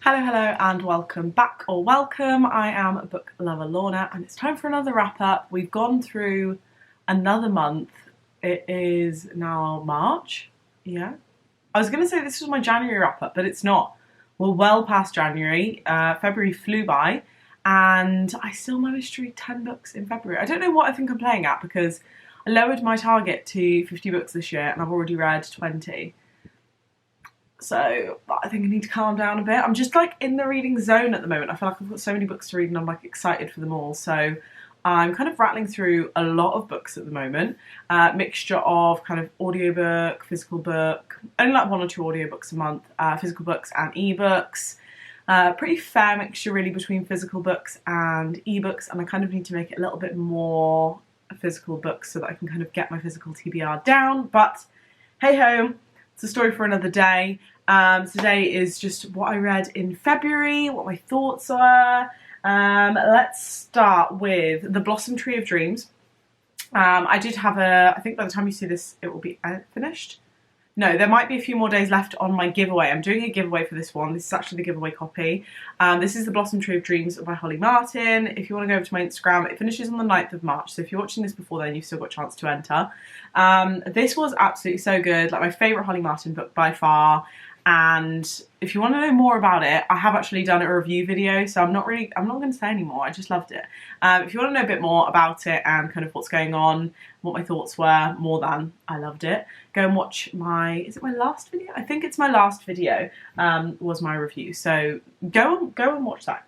Hello, hello, and welcome back, or welcome. I am book lover Lorna, and it's time for another wrap up. We've gone through another month. It is now March. Yeah. I was going to say this was my January wrap up, but it's not. We're well past January. February flew by, and I still managed to read 10 books in February. I don't know what I think I'm playing at because I lowered my target to 50 books this year, and I've already read 20. So I think I need to calm down a bit. I'm just like in the reading zone at the moment. I feel like I've got so many books to read and I'm like excited for them all. So I'm kind of rattling through a lot of books at the moment. Mixture of kind of audiobook, physical book, only like 1 or 2 audiobooks a month, physical books and ebooks. Pretty fair mixture really between physical books and ebooks, and I kind of need to make it a little bit more physical books so that I can kind of get my physical TBR down. But hey ho. It's a story for another day. Today is just what I read in February, what my thoughts are. Let's start with The Blossom Tree of Dreams. I did have I think by the time you see this, it will be finished. No, there might be a few more days left on my giveaway. I'm doing a giveaway for this one. This is actually the giveaway copy. This is The Blossom Tree of Dreams by Holly Martin. If you want to go over to my Instagram, it finishes on the 9th of March. So if you're watching this before then, you've still got a chance to enter. This was absolutely so good. Like my favourite Holly Martin book by far. And if you want to know more about it, I have actually done a review video, so I'm not going to say any more. I just loved it. If you want to know a bit more about it and kind of what's going on, what my thoughts were, more than I loved it, go and watch is it my last video? I think it's my last video, was my review. So go and watch that,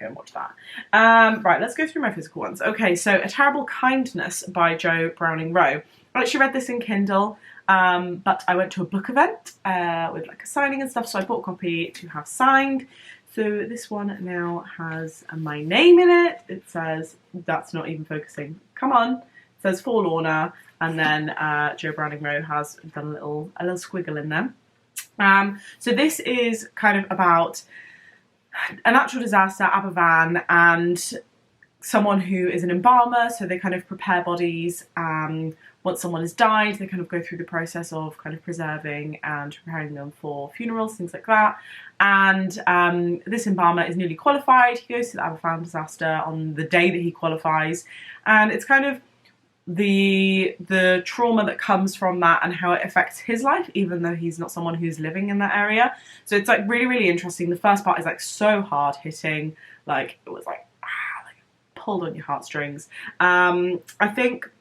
right, let's go through my physical ones. Okay, so A Terrible Kindness by Jo Browning Rowe. I actually read this in Kindle. But I went to a book event with like a signing and stuff, so I bought a copy to have signed. So this one now has my name in it. It says, that's not even focusing, come on. It says For Lorna, and then Jo Browning Rowe has done a little squiggle in there. So this is kind of about a natural disaster, Aberfan, and someone who is an embalmer, so they kind of prepare bodies. Once someone has died, they kind of go through the process of kind of preserving and preparing them for funerals, things like that. And this embalmer is newly qualified. He goes to the Aberfan disaster on the day that he qualifies, and it's kind of the trauma that comes from that and how it affects his life, even though he's not someone who's living in that area. So it's like really, really interesting. The first part is like so hard hitting, like it was like pulled on your heartstrings. I think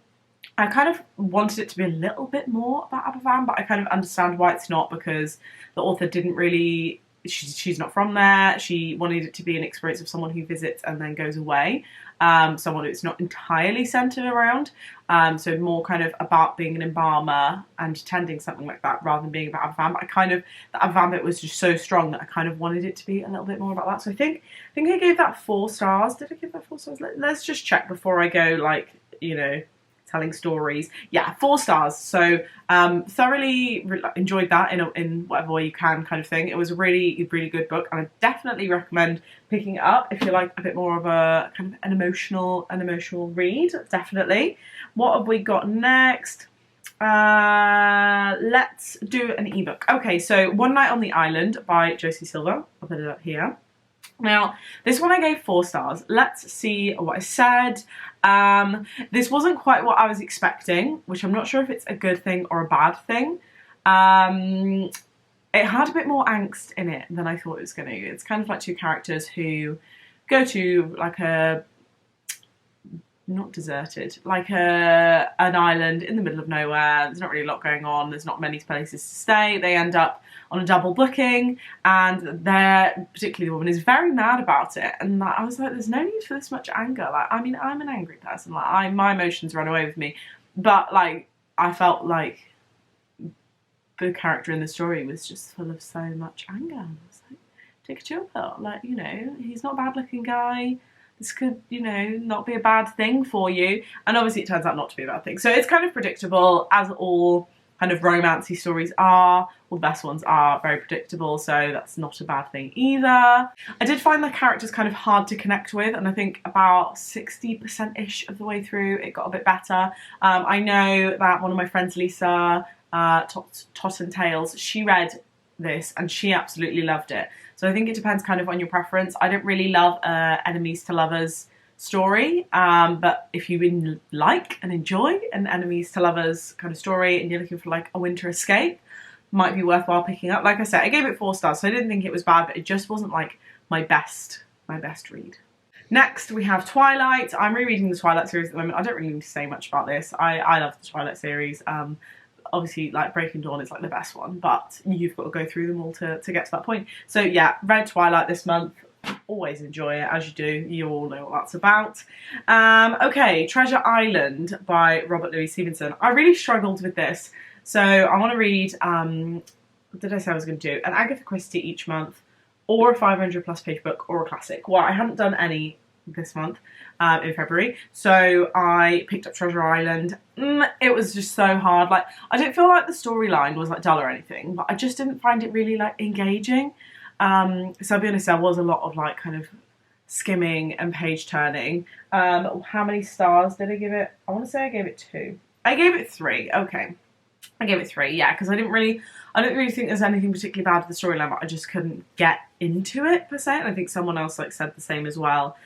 I kind of wanted it to be a little bit more about Aberfan, but I kind of understand why it's not, because the author didn't really, she's not from there. She wanted it to be an experience of someone who visits and then goes away. Someone who's not entirely centered around. So more kind of about being an embalmer and tending something like that rather than being about Aberfan. But the Aberfan bit was just so strong that I kind of wanted it to be a little bit more about that. So I think I gave that 4 stars. Did I give that 4 stars? Let's just check before I go, like, you know, telling stories. Yeah, 4 stars. So thoroughly enjoyed that in whatever way you can, kind of thing. It was a really, really good book, and I definitely recommend picking it up if you like a bit more of a kind of an emotional read. Definitely. What have we got next? Let's do an ebook. Okay, so One Night on the Island by Josie Silver. I'll put it up here. Now, this one I gave 4 stars. Let's see what I said. This wasn't quite what I was expecting, which I'm not sure if it's a good thing or a bad thing. It had a bit more angst in it than I thought it was going to. It's kind of like 2 characters who go to like not deserted, like an island in the middle of nowhere. There's not really a lot going on. There's not many places to stay. They end up on a double booking, and particularly the woman is very mad about it. And I was like, there's no need for this much anger. Like, I mean, I'm an angry person. Like, my emotions run away with me. But like, I felt like the character in the story was just full of so much anger. And I was like, take a chill pill. Like, you know, he's not a bad looking guy. This could, you know, not be a bad thing for you. And obviously it turns out not to be a bad thing. So it's kind of predictable, as all kind of romancy stories are. All the best ones are very predictable, so that's not a bad thing either. I did find the characters kind of hard to connect with, and I think about 60%-ish of the way through it got a bit better. I know that one of my friends, Lisa, Tot and Tales, she read this and she absolutely loved it. So I think it depends kind of on your preference. I don't really love enemies to lovers story, but if you like and enjoy an enemies to lovers kind of story and you're looking for like a winter escape, might be worthwhile picking up. Like I said, I gave it 4 stars, so I didn't think it was bad, but it just wasn't like my best read. Next, we have Twilight. I'm rereading the Twilight series at the moment. I don't really need to say much about this. I love the Twilight series. Obviously, like Breaking Dawn is like the best one, but you've got to go through them all to get to that point. So yeah, read Twilight this month. Always enjoy it, as you do. You all know what that's about. Okay, Treasure Island by Robert Louis Stevenson. I really struggled with this. So I want to read, what did I say I was going to do? An Agatha Christie each month, or a 500 plus page book, or a classic. Well, I hadn't done any this month in February, so I picked up Treasure Island. It was just so hard. Like, I didn't feel like the storyline was like dull or anything, but I just didn't find it really like engaging. So I'll be honest, there was a lot of like kind of skimming and page turning. How many stars did I give it? I want to say I gave it 2. I gave it 3. Okay. I gave it 3, yeah, because I don't really think there's anything particularly bad with the storyline, but I just couldn't get into it per se. And I think someone else like said the same as well.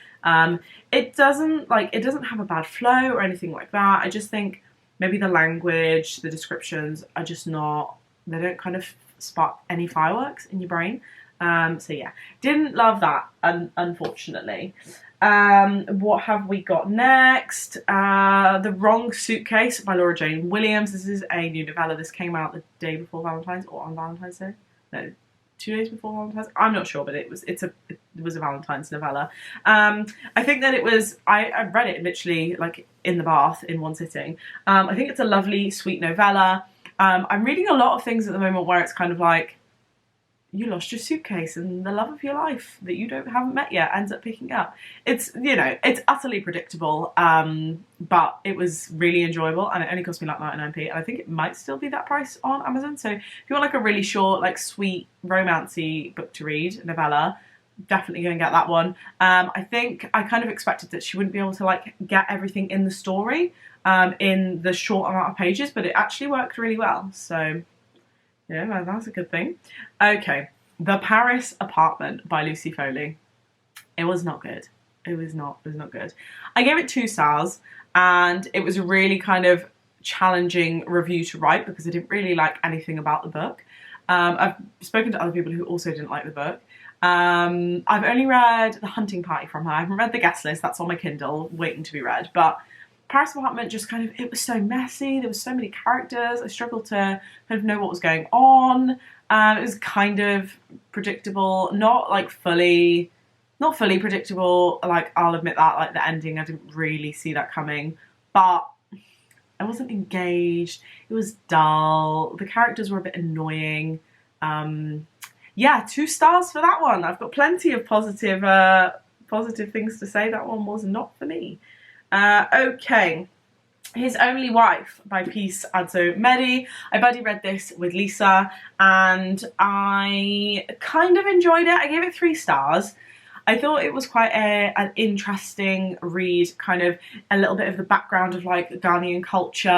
It doesn't have a bad flow or anything like that. I just think maybe the language, the descriptions are just not, they don't kind of spark any fireworks in your brain. So yeah, didn't love that, unfortunately. What have we got next? The Wrong Suitcase by Laura Jane Williams. This is a new novella. This came out the day before Valentine's, or on Valentine's Day. No, 2 days before Valentine's. I'm not sure, but it was a Valentine's novella. I think that it was. I read it literally like in the bath in one sitting. I think it's a lovely, sweet novella. I'm reading a lot of things at the moment where it's kind of like, you lost your suitcase and the love of your life that you haven't met yet ends up picking up. It's, you know, it's utterly predictable, but it was really enjoyable and it only cost me like 99p, and I think it might still be that price on Amazon. So if you want like a really short, like sweet, romancy book to read, novella, definitely go and get that one. I think I kind of expected that she wouldn't be able to like get everything in the story in the short amount of pages, but it actually worked really well. So yeah, that's a good thing. Okay, The Paris Apartment by Lucy Foley. It was not good. It was not good. I gave it 2 stars, and it was a really kind of challenging review to write because I didn't really like anything about the book. I've spoken to other people who also didn't like the book. I've only read The Hunting Party from her. I haven't read The Guest List. That's on my Kindle, waiting to be read. But Paris Apartment just kind of, it was so messy. There was so many characters. I struggled to kind of know what was going on. It was kind of predictable, not fully predictable. Like, I'll admit that, like the ending, I didn't really see that coming, but I wasn't engaged. It was dull. The characters were a bit annoying. Yeah, 2 stars for that one. I've got plenty of positive things to say. That one was not for me. Okay, His Only Wife by Peace Adzo Medi. I buddy read this with Lisa and I kind of enjoyed it. I gave it 3 stars. I thought it was quite an interesting read, kind of a little bit of the background of like Ghanaian culture,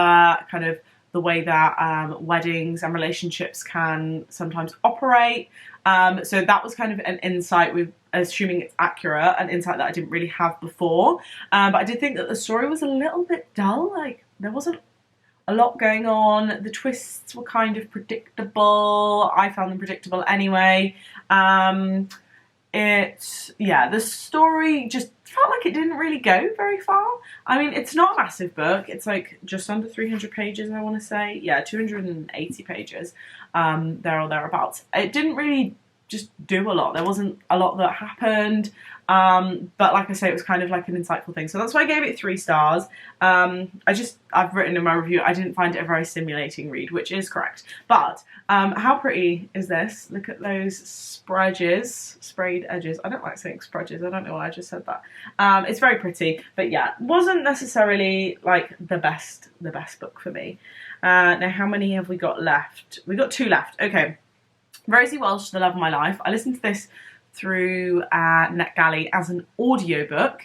kind of the way that weddings and relationships can sometimes operate. So that was kind of an insight, with assuming it's accurate, an insight that I didn't really have before. But I did think that the story was a little bit dull. Like, there wasn't a lot going on. The twists were kind of predictable. I found them predictable anyway. The story just felt like it didn't really go very far. I mean, it's not a massive book. It's like just under 300 pages, I want to say. Yeah, 280 pages, there or thereabouts. It didn't really just do a lot. There wasn't a lot that happened. But like I say, it was kind of like an insightful thing. So that's why I gave it 3 stars. I've written in my review, I didn't find it a very stimulating read, which is correct. But how pretty is this? Look at those sprayed edges. I don't like saying sprudges. I don't know why I just said that. It's very pretty, but yeah, wasn't necessarily like the best book for me. Now, how many have we got left? We got 2 left. Okay. Rosie Welch, The Love of My Life. I listened to this through NetGalley as an audiobook.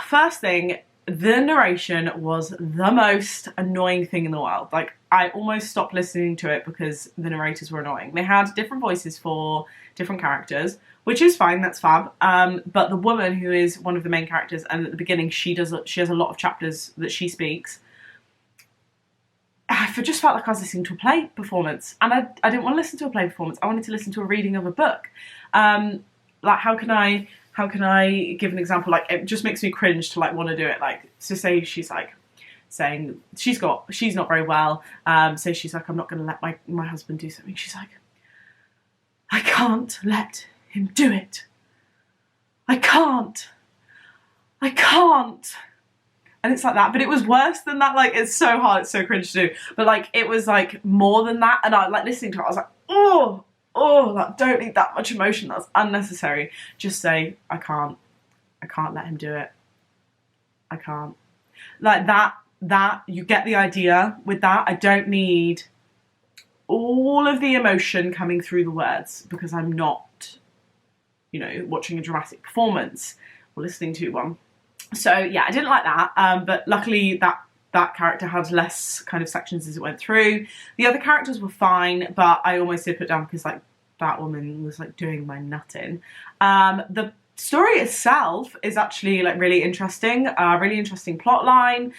First thing, the narration was the most annoying thing in the world. Like, I almost stopped listening to it because the narrators were annoying. They had different voices for different characters, which is fine, that's fab. But the woman who is one of the main characters, and at the beginning she has a lot of chapters that she speaks, I just felt like I was listening to a play performance, and I didn't want to listen to a play performance. I wanted to listen to a reading of a book. Like, how can I give an example? Like, it just makes me cringe to like want to do it. Like, to say she's like saying she's not very well. So she's like, I'm not going to let my husband do something. She's like, I can't let him do it. I can't. And it's like that, but it was worse than that. Like, it's so hard, it's so cringe to do. But like, it was like more than that. And I like listening to it, I was like, oh, like, don't need that much emotion. That's unnecessary. Just say, I can't let him do it. I can't. Like that, you get the idea with that. I don't need all of the emotion coming through the words, because I'm not, you know, watching a dramatic performance or listening to one. So yeah, I didn't like that, but luckily that character had less kind of sections as it went through. The other characters were fine, but I almost did put down because like that woman was like doing my nutting. The story itself is actually like really interesting plot line.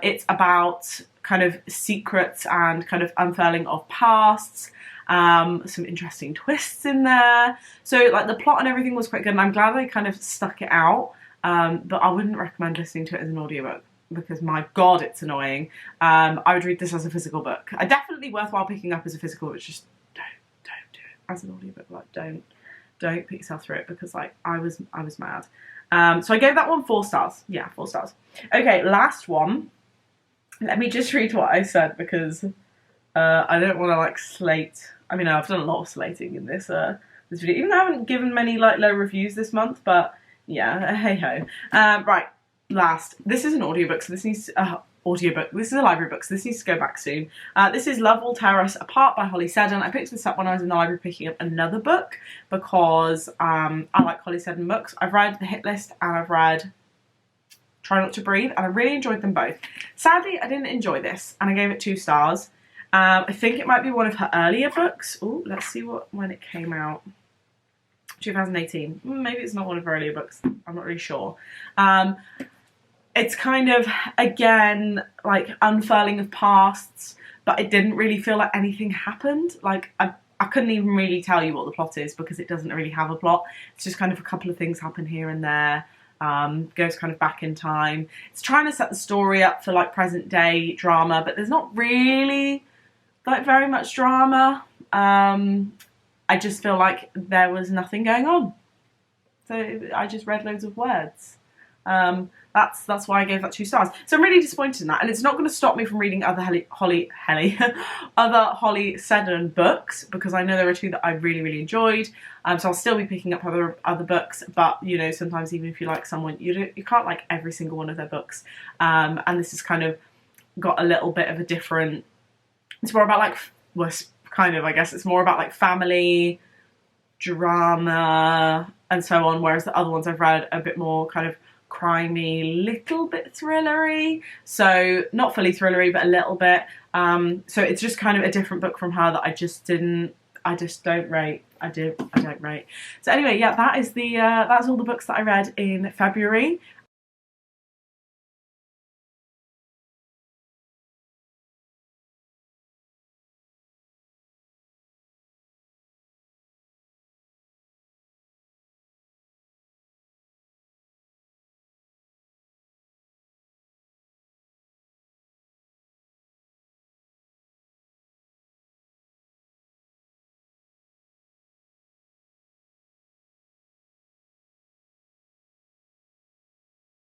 It's about kind of secrets and kind of unfurling of pasts. Some interesting twists in there. So like the plot and everything was quite good, and I'm glad I kind of stuck it out. But I wouldn't recommend listening to it as an audiobook, because my god, it's annoying. I would read this as a physical book. Definitely worthwhile picking up as a physical, but just don't do it as an audiobook. Like, don't put yourself through it, because like I was mad. So I gave that one 4 stars. Yeah, 4 stars. Okay, last one. Let me just read what I said, because I don't want to like slate. I mean, I've done a lot of slating in this video, even though I haven't given many like low reviews this month, but yeah, hey ho. Right, last. This is an audiobook, so this needs audiobook. This is a library book, so this needs to go back soon. This is Love Will Tear Us Apart by Holly Seddon. I picked this up when I was in the library picking up another book, because I like Holly Seddon books. I've read The Hit List and I've read Try Not to Breathe, and I really enjoyed them both. Sadly, I didn't enjoy this, and I gave it 2 stars. I think it might be one of her earlier books. Oh, let's see when it came out. 2018. Maybe it's not one of her earlier books. I'm not really sure. It's kind of, again, like unfurling of pasts, but it didn't really feel like anything happened. Like, I couldn't even really tell you what the plot is, because it doesn't really have a plot. It's just kind of a couple of things happen here and there. Goes kind of back in time. It's trying to set the story up for like present day drama, but there's not really like very much drama. I just feel like there was nothing going on. So I just read loads of words. That's why I gave that 2 stars. So I'm really disappointed in that, and it's not going to stop me from reading other Holly Seddon books, because I know there are 2 that I really enjoyed. So I'll still be picking up other books, but you know, sometimes even if you like someone, you can't like every single one of their books. And this has kind of got a little bit of a different. It's more about like, well, kind of, I guess it's more about like family drama and so on, whereas the other ones I've read are a bit more kind of crimey, little bit thrillery. So not fully thrillery, but a little bit. So it's just kind of a different book from her that I don't rate. So anyway, yeah, that's all the books that I read in February.